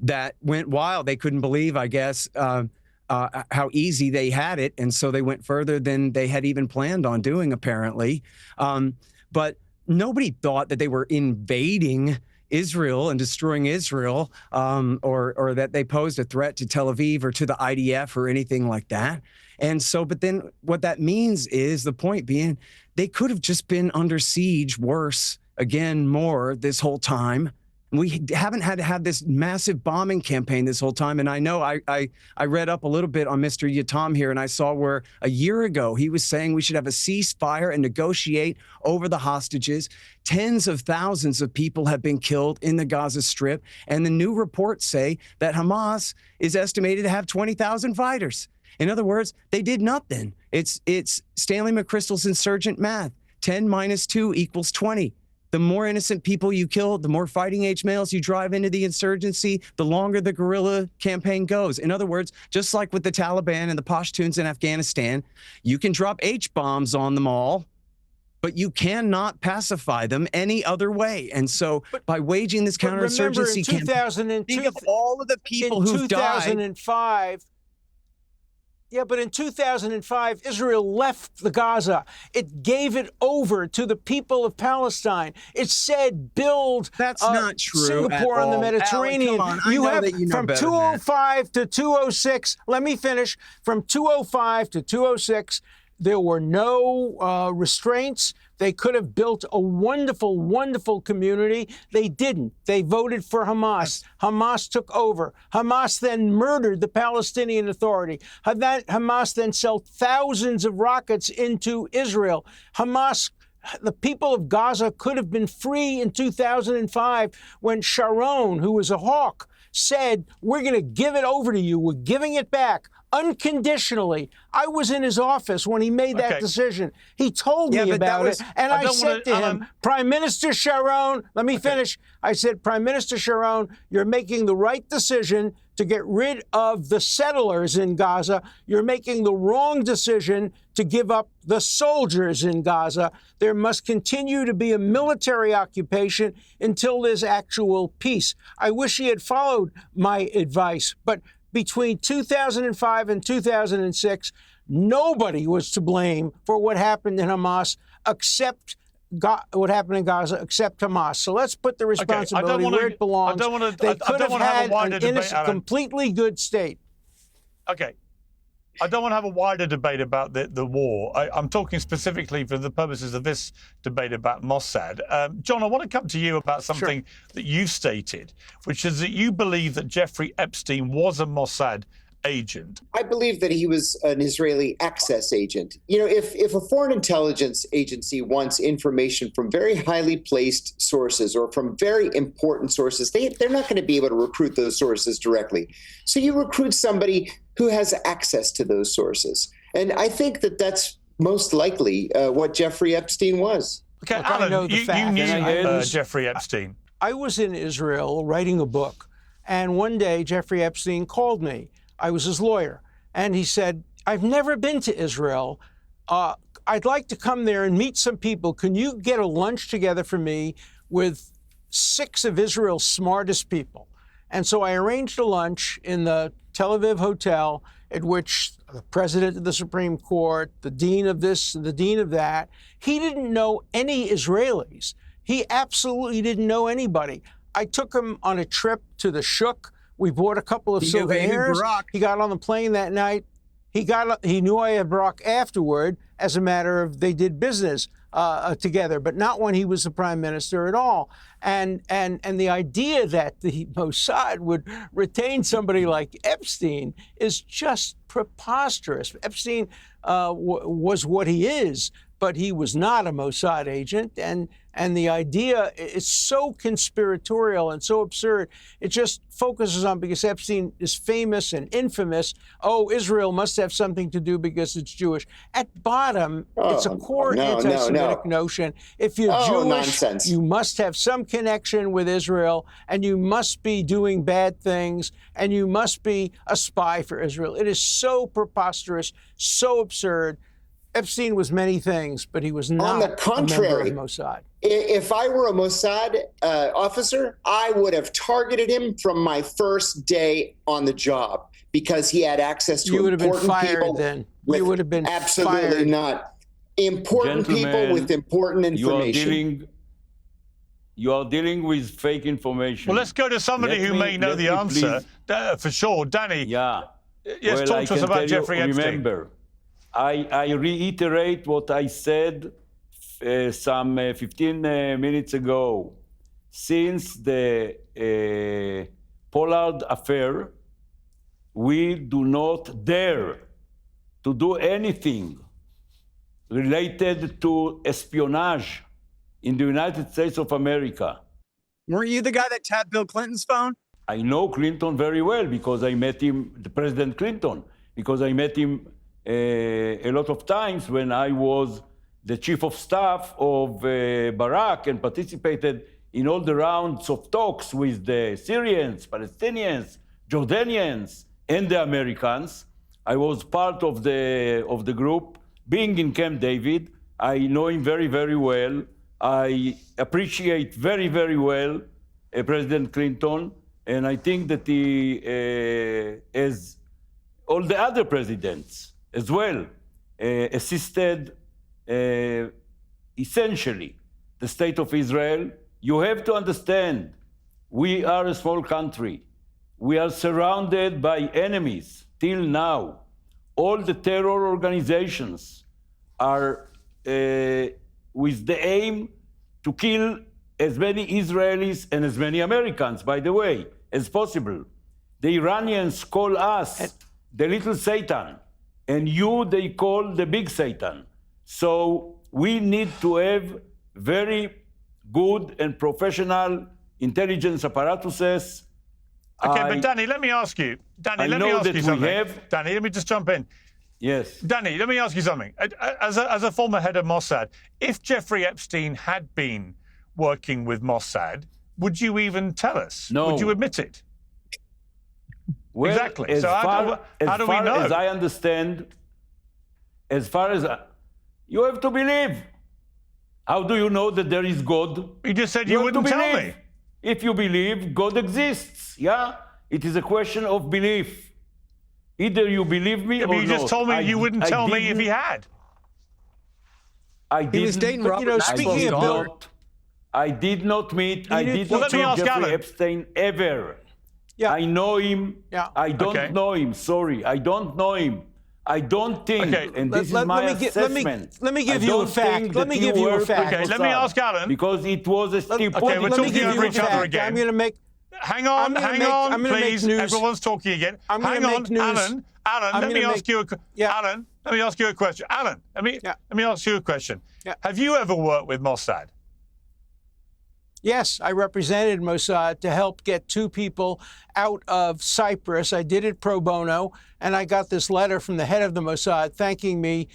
Speaker 2: That went wild. They couldn't believe, I guess, how easy they had it. And so they went further than they had even planned on doing, apparently. But nobody thought that they were invading Israel and destroying Israel, or that they posed a threat to Tel Aviv or to the IDF or anything like that. And so, but then what that means is, the point being, they could have just been under siege worse, again, more this whole time. We haven't had to have this massive bombing campaign this whole time. And I know I read up a little bit on Mr. Yatom here, and I saw where a year ago he was saying we should have a ceasefire and negotiate over the hostages. Tens of thousands of people have been killed in the Gaza Strip. And the new reports say that Hamas is estimated to have 20,000 fighters. In other words, they did nothing. It's Stanley McChrystal's insurgent math. 10 minus 2 equals 20. The more innocent people you kill, the more fighting age males you drive into the insurgency, the longer the guerrilla campaign goes. In other words, just like with the Taliban and the Pashtuns in Afghanistan, you can drop H-bombs on them all, but you cannot pacify them any other way. And so by waging this counterinsurgency campaign, think of all of the people who died.
Speaker 1: 2005, yeah, but in 2005, Israel left the Gaza. It gave it over to the people of Palestine. It said, build
Speaker 2: That's not true
Speaker 1: Singapore on the Mediterranean.
Speaker 2: Alan, come on. I know that you know
Speaker 1: from
Speaker 2: better
Speaker 1: 205 to 206, let me finish. From 205 to 206, there were no restraints. They could have built a wonderful, wonderful community. They didn't. They voted for Hamas. Hamas took over. Hamas then murdered the Palestinian Authority. Hamas then sold thousands of rockets into Israel. The people of Gaza could have been free in 2005 when Sharon, who was a hawk, said, we're going to give it over to you. We're giving it back unconditionally. I was in his office when he made that decision. He told me about it. And I said to him, Prime Minister Sharon, let me finish. I said, Prime Minister Sharon, you're making the right decision to get rid of the settlers in Gaza. You're making the wrong decision to give up the soldiers in Gaza. There must continue to be a military occupation until there's actual peace. I wish he had followed my advice, but between 2005 and 2006, nobody was to blame for what happened in Hamas except what happened in Gaza, except Hamas. So let's put the responsibility where it belongs. They could have had an innocent, completely good state.
Speaker 3: Okay. I don't want to have a wider debate about the war. I'm talking specifically for the purposes of this debate about Mossad. John, I want to come to you about something that you stated, which is that you believe that Jeffrey Epstein was a Mossad agent.
Speaker 4: I believe that he was an Israeli access agent. You know, if a foreign intelligence agency wants information from very highly placed sources or from very important sources, they're not going to be able to recruit those sources directly. So you recruit somebody who has access to those sources. And I think that that's most likely what Jeffrey Epstein was.
Speaker 3: Okay, Alan, you knew Jeffrey Epstein.
Speaker 1: I was in Israel writing a book, and one day Jeffrey Epstein called me. I was his lawyer, and he said, I've never been to Israel. I'd like to come there and meet some people. Can you get a lunch together for me with 6 of Israel's smartest people? And so I arranged a lunch in the Tel Aviv hotel at which the president of the Supreme Court, the dean of this, the dean of that, he didn't know any Israelis. He absolutely didn't know anybody. I took him on a trip to the Shuk. We bought a couple of souvenirs. He got on the plane that night. He knew I had Barack afterward. As a matter of, they did business together, but not when he was the prime minister at all. And the idea that the Mossad would retain somebody like Epstein is just preposterous. Epstein was what he is, but he was not a Mossad agent. And the idea is so conspiratorial and so absurd. It just focuses on, because Epstein is famous and infamous, Israel must have something to do because it's Jewish. At bottom, it's a core anti-Semitic notion. If you're Jewish,
Speaker 4: nonsense.
Speaker 1: You must have some connection with Israel, and you must be doing bad things, and you must be a spy for Israel. It is so preposterous, so absurd. Epstein was many things, but he was not
Speaker 4: on the contrary,
Speaker 1: a member of Mossad.
Speaker 4: If I were a Mossad officer, I would have targeted him from my first day on the job because he had access to important people. You would have been fired then. You would have been absolutely
Speaker 1: fired.
Speaker 4: Not. Important people with important information.
Speaker 5: You are dealing with fake information.
Speaker 3: Well, let's go to somebody who may know the answer for sure. Danny,
Speaker 5: yes,
Speaker 3: talk to us about Jeffrey Epstein.
Speaker 5: Remember, I reiterate what I said some 15 minutes ago. since the Pollard affair, we do not dare to do anything related to espionage in the United States of America.
Speaker 2: Weren't you the guy that tapped Bill Clinton's phone?
Speaker 5: I know Clinton very well because I met him, the President Clinton, because I met him a lot of times when I was the chief of staff of Barack and participated in all the rounds of talks with the Syrians, Palestinians, Jordanians, and the Americans. I was part of the group. Being in Camp David, I know him very, very well. I appreciate very, very well President Clinton, and I think that he, as all the other presidents as well, assisted essentially the state of Israel. You have to understand, we are a small country. We are surrounded by enemies till now. All the terror organizations are with the aim to kill as many Israelis and as many Americans, by the way, as possible. The Iranians call us the little Satan, and you they call the big Satan. So we need to have very good and professional intelligence apparatuses.
Speaker 3: Okay, but Danny, let me ask you. Danny, let me ask you something. Danny, let me just jump in.
Speaker 5: Yes.
Speaker 3: Danny, let me ask you something. As a former head of Mossad, if Jeffrey Epstein had been working with Mossad, would you even tell us?
Speaker 5: No.
Speaker 3: Would you admit it?
Speaker 5: Well,
Speaker 3: Exactly. So how do we know?
Speaker 5: As I understand, as far as you have to believe. How do you know that there is God?
Speaker 3: You just said you wouldn't tell me.
Speaker 5: If you believe, God exists. Yeah, it is a question of belief. Either you believe me or not.
Speaker 3: You just told me you wouldn't tell me if he had.
Speaker 5: I didn't.
Speaker 2: He was dating Robert
Speaker 1: speaking of Bill,
Speaker 5: I did not meet. I did not meet Jeffrey Epstein ever.
Speaker 1: Yeah.
Speaker 5: I know him.
Speaker 1: Yeah.
Speaker 5: I don't know him. Sorry, I don't know him. I don't think, and this is my assessment.
Speaker 1: Let me give you a fact. Let me give you a fact.
Speaker 3: Okay, let me ask Alan.
Speaker 5: Because it was a stipulated.
Speaker 3: Okay, we're talking over each other again.
Speaker 1: I'm going to make.
Speaker 3: Hang on, please. Everyone's talking again. Hang on, Alan. Let me ask you a question. Alan, let me ask you a question.
Speaker 1: Yeah.
Speaker 3: Have you ever worked with Mossad?
Speaker 1: Yes, I represented Mossad to help get two people out of Cyprus. I did it pro bono, and I got this letter from the head of the Mossad thanking me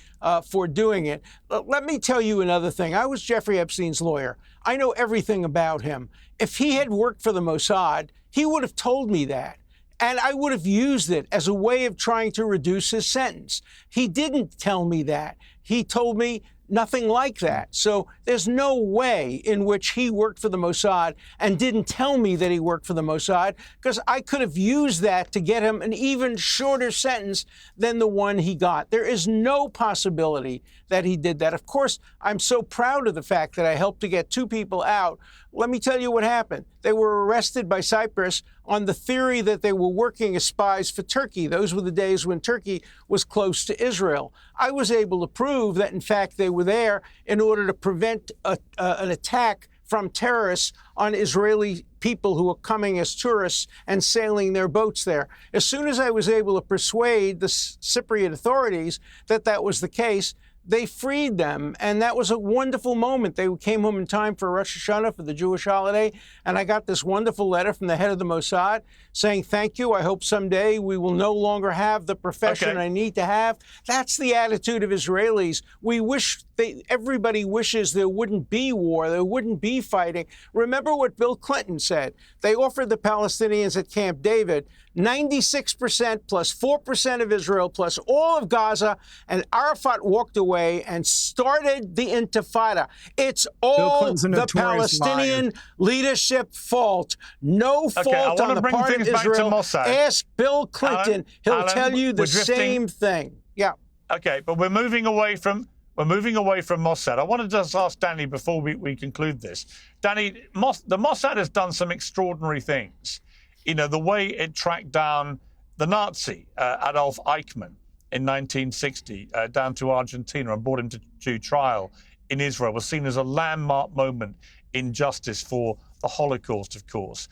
Speaker 1: for doing it. Let me tell you another thing. I was Jeffrey Epstein's lawyer. I know everything about him. If he had worked for the Mossad, he would have told me that. And I would have used it as a way of trying to reduce his sentence. He didn't tell me that. He told me nothing like that. So there's no way in which he worked for the Mossad and didn't tell me that he worked for the Mossad, because I could have used that to get him an even shorter sentence than the one he got. There is no possibility that he did that. Of course, I'm so proud of the fact that I helped to get two people out. Let me tell you what happened. They were arrested by Cyprus on the theory that they were working as spies for Turkey. Those were the days when Turkey was close to Israel. I was able to prove that, in fact, they were there in order to prevent an attack from terrorists on Israeli people who were coming as tourists and sailing their boats there. As soon as I was able to persuade the Cypriot authorities that that was the case, they freed them, and that was a wonderful moment. They came home in time for Rosh Hashanah, for the Jewish holiday, and I got this wonderful letter from the head of the Mossad saying, thank you, I hope someday we will no longer have the profession I need to have. That's the attitude of Israelis. We wish, everybody wishes there wouldn't be war, there wouldn't be fighting. Remember what Bill Clinton said. They offered the Palestinians at Camp David 96% plus 4% of Israel plus all of Gaza, and Arafat walked away and started the Intifada. It's all the Palestinian leadership fault. No fault on the part of Israel. Ask Bill Clinton. He'll tell you the same thing. Yeah.
Speaker 3: Okay, but we're moving away from Mossad. I want to just ask Danny before we conclude this. Danny, the Mossad has done some extraordinary things. You know, the way it tracked down the Nazi Adolf Eichmann in 1960 down to Argentina and brought him to trial in Israel was seen as a landmark moment in justice for the Holocaust, of course.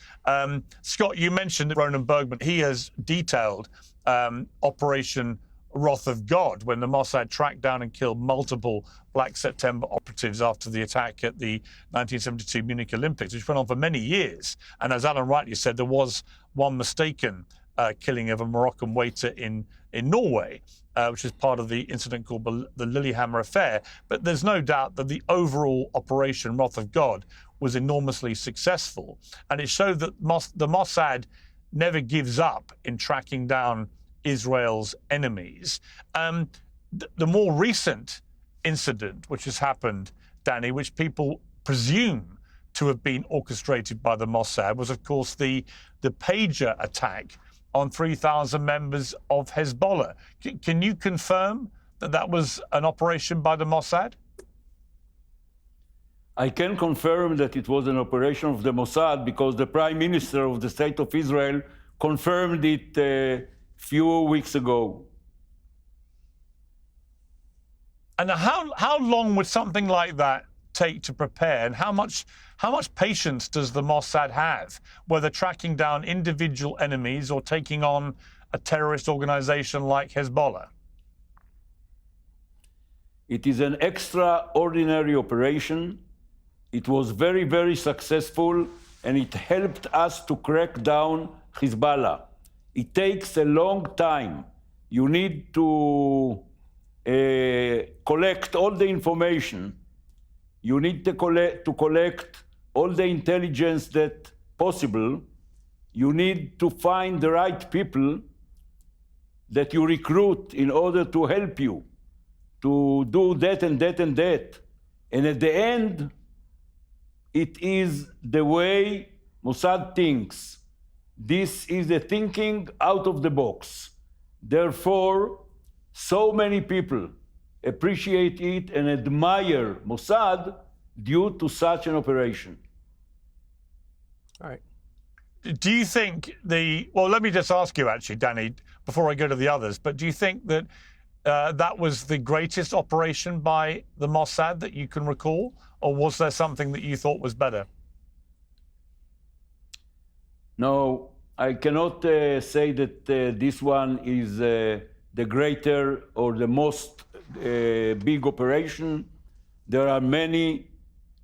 Speaker 3: Scott, you mentioned Ronan Bergman. He has detailed Operation Wrath of God, when the Mossad tracked down and killed multiple Black September operatives after the attack at the 1972 Munich Olympics, which went on for many years. And as Alan rightly said, there was one mistaken killing of a Moroccan waiter in Norway, which is part of the incident called the Lillehammer Affair. But there's no doubt that the overall Operation Wrath of God was enormously successful. And it showed that the Mossad never gives up in tracking down Israel's enemies. The more recent incident which has happened, Danny, which people presume to have been orchestrated by the Mossad, was, of course, the pager attack on 3,000 members of Hezbollah. Can you confirm that that was an operation by the Mossad?
Speaker 5: I can confirm that it was an operation of the Mossad because the Prime Minister of the State of Israel confirmed it few weeks ago.
Speaker 3: And how long would something like that take to prepare, and how much patience does the Mossad have, whether tracking down individual enemies or taking on a terrorist organization like Hezbollah?
Speaker 5: It is an extraordinary operation. It was very, very successful, and it helped us to crack down Hezbollah. It takes a long time. You need to collect all the information. You need to collect all the intelligence that possible. You need to find the right people that you recruit in order to help you to do that and that and that. And at the end, it is the way Mossad thinks. This is the thinking out of the box. Therefore, so many people appreciate it and admire Mossad due to such an operation.
Speaker 1: All right.
Speaker 3: Do you think well, let me just ask you actually, Danny, before I go to the others, but do you think that that was the greatest operation by the Mossad that you can recall, or was there something that you thought was better?
Speaker 5: No, I cannot say that this one is the greater or the most big operation. There are many.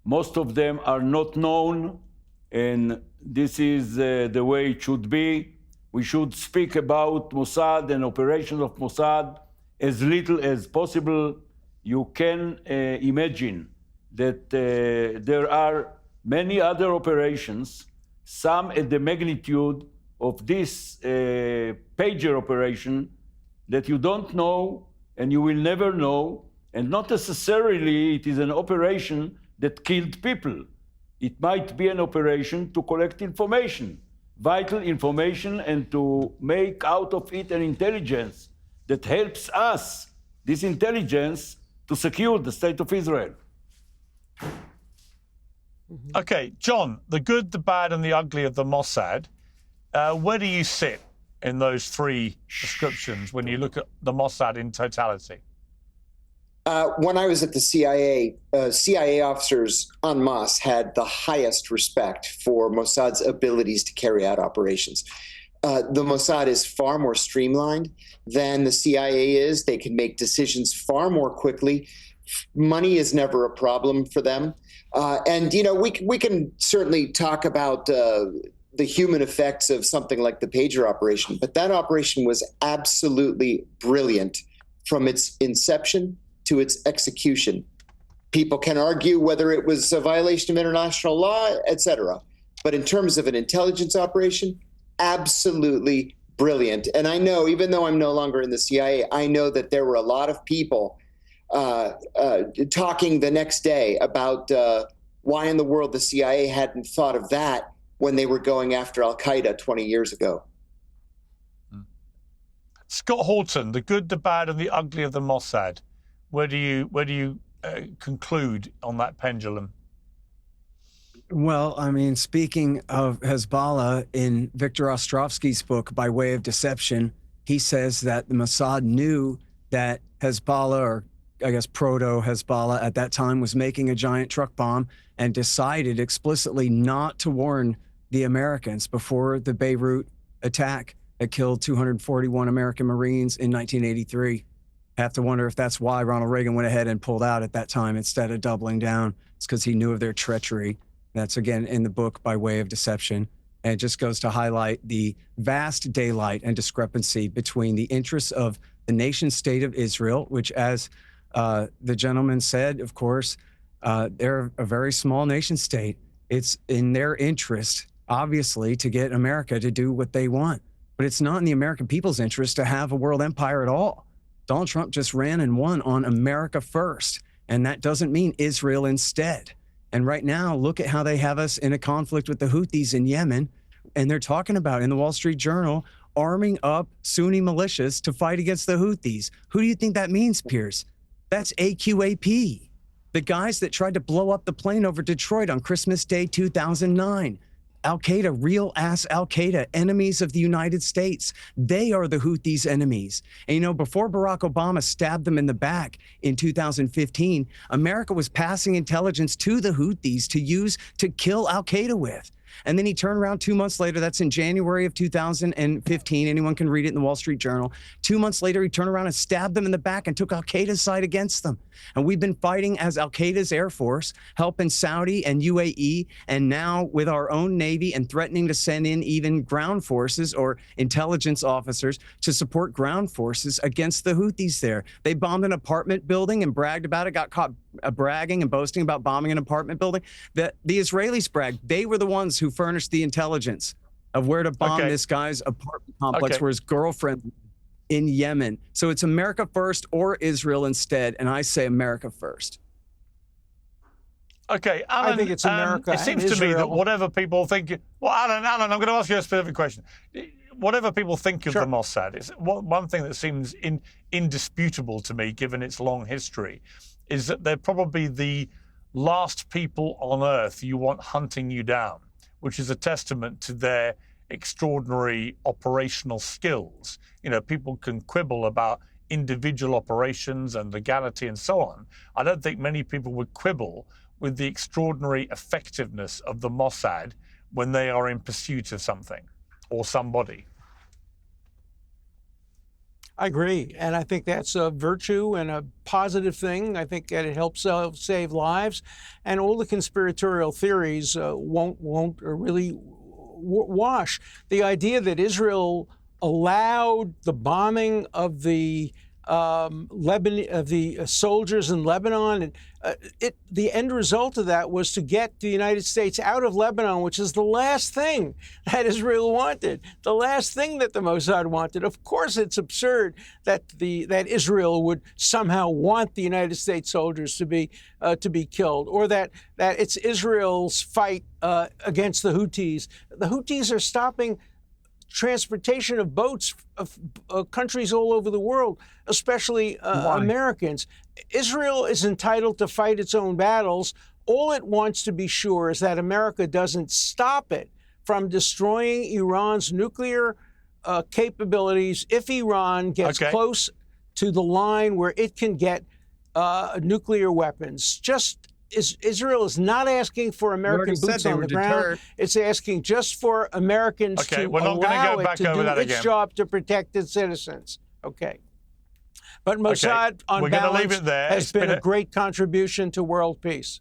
Speaker 5: Most of them are not known, and this is the way it should be. We should speak about Mossad and operations of Mossad as little as possible. You can imagine that there are many other operations, some at the magnitude of this pager operation, that you don't know and you will never know, and not necessarily it is an operation that killed people. It might be an operation to collect information, vital information, and to make out of it an intelligence that helps us, this intelligence, to secure the state of Israel.
Speaker 3: Okay, John, the good, the bad, and the ugly of the Mossad. Where do you sit in those three descriptions when you look at the Mossad in totality?
Speaker 4: When I was at the CIA, CIA officers en masse had the highest respect for Mossad's abilities to carry out operations. The Mossad is far more streamlined than the CIA is. They can make decisions far more quickly. Money is never a problem for them. And, you know, we can certainly talk about the human effects of something like the pager operation, but that operation was absolutely brilliant from its inception to its execution. People can argue whether it was a violation of international law, etc. But in terms of an intelligence operation, absolutely brilliant. And I know, even though I'm no longer in the CIA, I know that there were a lot of people talking the next day about why in the world the CIA hadn't thought of that when they were going after al-Qaeda 20 years ago.
Speaker 3: Scott Horton, the good, the bad, and the ugly of the Mossad. Where do you conclude on that pendulum?
Speaker 2: Well, I mean, speaking of Hezbollah, in Victor Ostrovsky's book, By Way of Deception, he says that the Mossad knew that Hezbollah or I guess, proto-Hezbollah at that time, was making a giant truck bomb and decided explicitly not to warn the Americans before the Beirut attack that killed 241 American Marines in 1983. I have to wonder if that's why Ronald Reagan went ahead and pulled out at that time instead of doubling down. It's because he knew of their treachery. That's, again, in the book By Way of Deception. And it just goes to highlight the vast daylight and discrepancy between the interests of the nation state of Israel, which, as the gentleman said, of course, they're a very small nation state. It's in their interest, obviously, to get America to do what they want. But it's not in the American people's interest to have a world empire at all. Donald Trump just ran and won on America first, and that doesn't mean Israel instead. And right now, look at how they have us in a conflict with the Houthis in Yemen, and they're talking about, in the Wall Street Journal, arming up Sunni militias to fight against the Houthis. Who do you think that means, Piers? That's AQAP, the guys that tried to blow up the plane over Detroit on Christmas Day 2009. Al-Qaeda, real-ass Al-Qaeda, enemies of the United States. They are the Houthis' enemies. And, you know, before Barack Obama stabbed them in the back in 2015, America was passing intelligence to the Houthis to use to kill Al-Qaeda with. And then he turned around 2 months later, that's in January of 2015. Anyone can read it in the Wall Street Journal. 2 months later, he turned around and stabbed them in the back and took Al-Qaeda's side against them. And we've been fighting as Al-Qaeda's Air Force, helping Saudi and UAE, and now with our own Navy, and threatening to send in even ground forces or intelligence officers to support ground forces against the Houthis there. They bombed an apartment building and bragged about it, got caught bragging and boasting about bombing an apartment building. The Israelis bragged. They were the ones who furnished the intelligence of where to bomb this guy's apartment complex where his girlfriend in Yemen. So it's America first or Israel instead, and I say America first.
Speaker 3: Okay, Alan,
Speaker 1: I think it's America.
Speaker 3: It seems to me that whatever people think... Well, Alan, I'm going to ask you a specific question. Whatever people think of the Mossad, is one thing that seems indisputable to me, given its long history, is that they're probably the last people on earth you want hunting you down, which is a testament to their extraordinary operational skills. You know, people can quibble about individual operations and legality and so on. I don't think many people would quibble with the extraordinary effectiveness of the Mossad when they are in pursuit of something or somebody.
Speaker 1: I agree, and I think that's a virtue and a positive thing. I think that it helps save lives, and all the conspiratorial theories won't really wash. The idea that Israel allowed the bombing of the soldiers in Lebanon, and the end result of that was to get the United States out of Lebanon, which is the last thing that Israel wanted, the last thing that the Mossad wanted. Of course, it's absurd that Israel would somehow want the United States soldiers to be killed, or that it's Israel's fight against the Houthis. The Houthis are stopping transportation of boats of countries all over the world, especially Americans. Israel is entitled to fight its own battles. All it wants to be sure is that America doesn't stop it from destroying Iran's nuclear capabilities if Iran gets close to the line where it can get nuclear weapons. Israel is not asking for American boots on the ground. It's asking just for Americans to allow it to do its job to protect its citizens. Okay. But Mossad, on balance, has been a great contribution to world peace.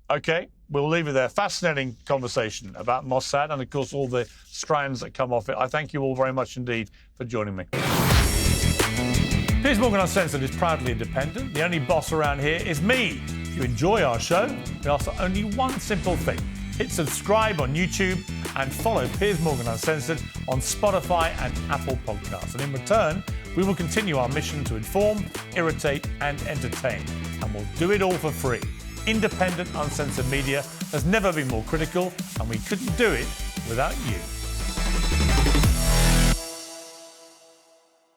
Speaker 3: Okay, we'll leave it there. Fascinating conversation about Mossad and, of course, all the strands that come off it. I thank you all very much indeed for joining me. Piers Morgan Uncensored is proudly independent. The only boss around here is me. If you enjoy our show, we ask for only one simple thing. Hit subscribe on YouTube and follow Piers Morgan Uncensored on Spotify and Apple Podcasts. And in return, we will continue our mission to inform, irritate and entertain. And we'll do it all for free. Independent, uncensored media has never been more critical, and we couldn't do it without you.